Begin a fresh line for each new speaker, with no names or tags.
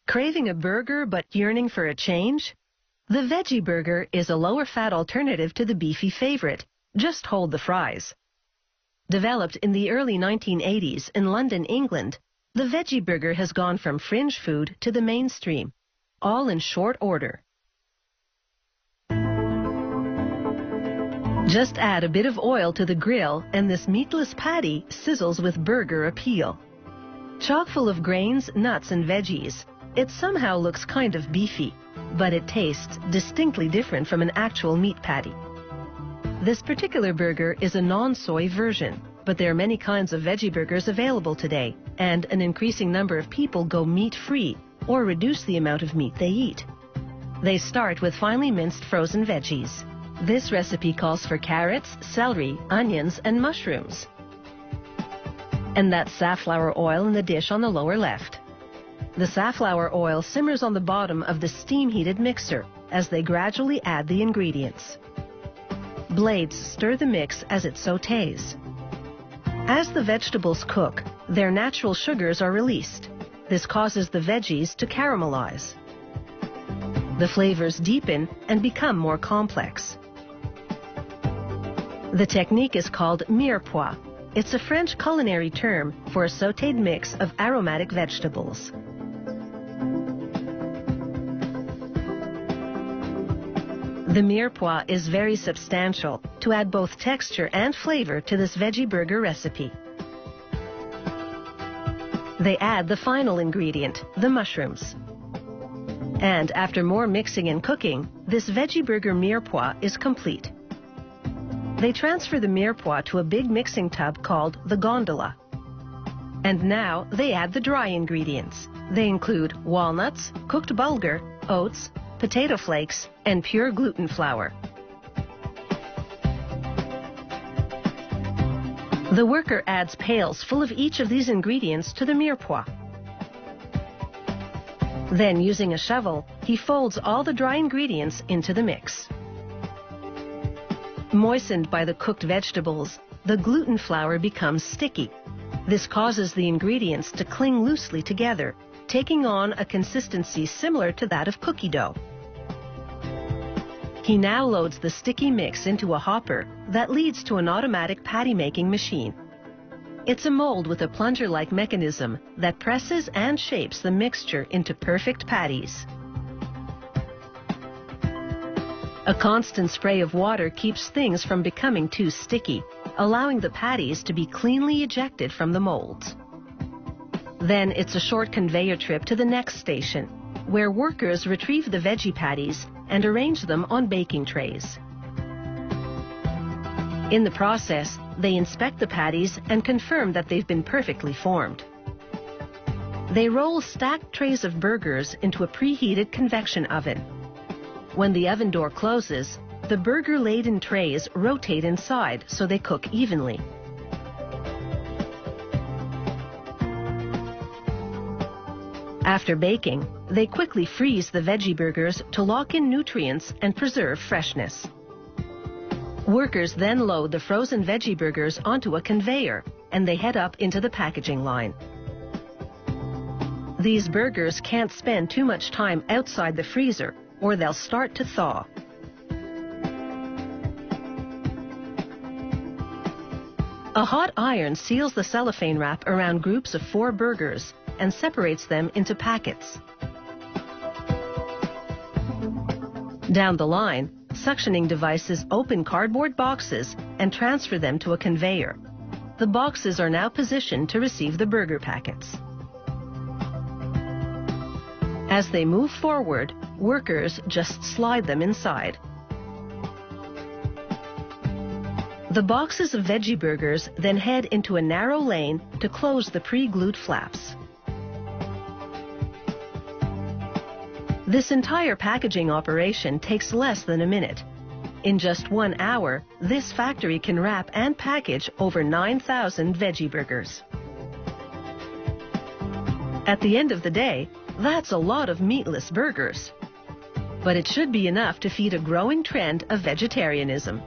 Craving a burger but yearning for a change? The veggie burger is a lower-fat alternative to the beefy favorite. Just hold the fries. Developed in the early 1980s in London, England, the veggie burger has gone from fringe food to the mainstream, all in short order. Just add a bit of oil to the grill and this meatless patty sizzles with burger appeal. Chock full of grains, nuts, and veggies, it somehow looks kind of beefy, but it tastes distinctly different from an actual meat patty. This particular burger is a non-soy version, but there are many kinds of veggie burgers available today, and an increasing number of people go meat-free or reduce the amount of meat they eat. They start with finely minced frozen veggies. This recipe calls for carrots, celery, onions, and mushrooms. And that's safflower oil in the dish on the lower left. The safflower oil simmers on the bottom of the steam-heated mixer as they gradually add the ingredients. Blades stir the mix as it sautés. As the vegetables cook, their natural sugars are released. This causes the veggies to caramelize. The flavors deepen and become more complex. The technique is called mirepoix. It's a French culinary term for a sautéed mix of aromatic vegetables. The mirepoix is very substantial to add both texture and flavor to this veggie burger recipe. They add the final ingredient, the mushrooms. And after more mixing and cooking, this veggie burger mirepoix is complete. They transfer the mirepoix to a big mixing tub called the gondola. And now they add the dry ingredients. They include walnuts, cooked bulgur, oats, potato flakes, and pure gluten flour. The worker adds pails full of each of these ingredients to the mirepoix. Then, using a shovel, he folds all the dry ingredients into the mix. Moistened by the cooked vegetables, the gluten flour becomes sticky. This causes the ingredients to cling loosely together, taking on a consistency similar to that of cookie dough. He now loads the sticky mix into a hopper that leads to an automatic patty-making machine. It's a mold with a plunger-like mechanism that presses and shapes the mixture into perfect patties. A constant spray of water keeps things from becoming too sticky, allowing the patties to be cleanly ejected from the molds. Then it's a short conveyor trip to the next station, where workers retrieve the veggie patties and arrange them on baking trays. In the process, they inspect the patties and confirm that they've been perfectly formed. They roll stacked trays of burgers into a preheated convection oven. When the oven door closes, the burger-laden trays rotate inside so they cook evenly. After baking, they quickly freeze the veggie burgers to lock in nutrients and preserve freshness. Workers then load the frozen veggie burgers onto a conveyor, and they head up into the packaging line. These burgers can't spend too much time outside the freezer, or they'll start to thaw. A hot iron seals the cellophane wrap around groups of 4 burgers and separates them into packets. Down the line, suctioning devices open cardboard boxes and transfer them to a conveyor. The boxes are now positioned to receive the burger packets. As they move forward, workers just slide them inside. The boxes of veggie burgers then head into a narrow lane to close the pre-glued flaps. This entire packaging operation takes less than a minute. In just 1 hour, this factory can wrap and package over 9,000 veggie burgers. At the end of the day, that's a lot of meatless burgers. But it should be enough to feed a growing trend of vegetarianism.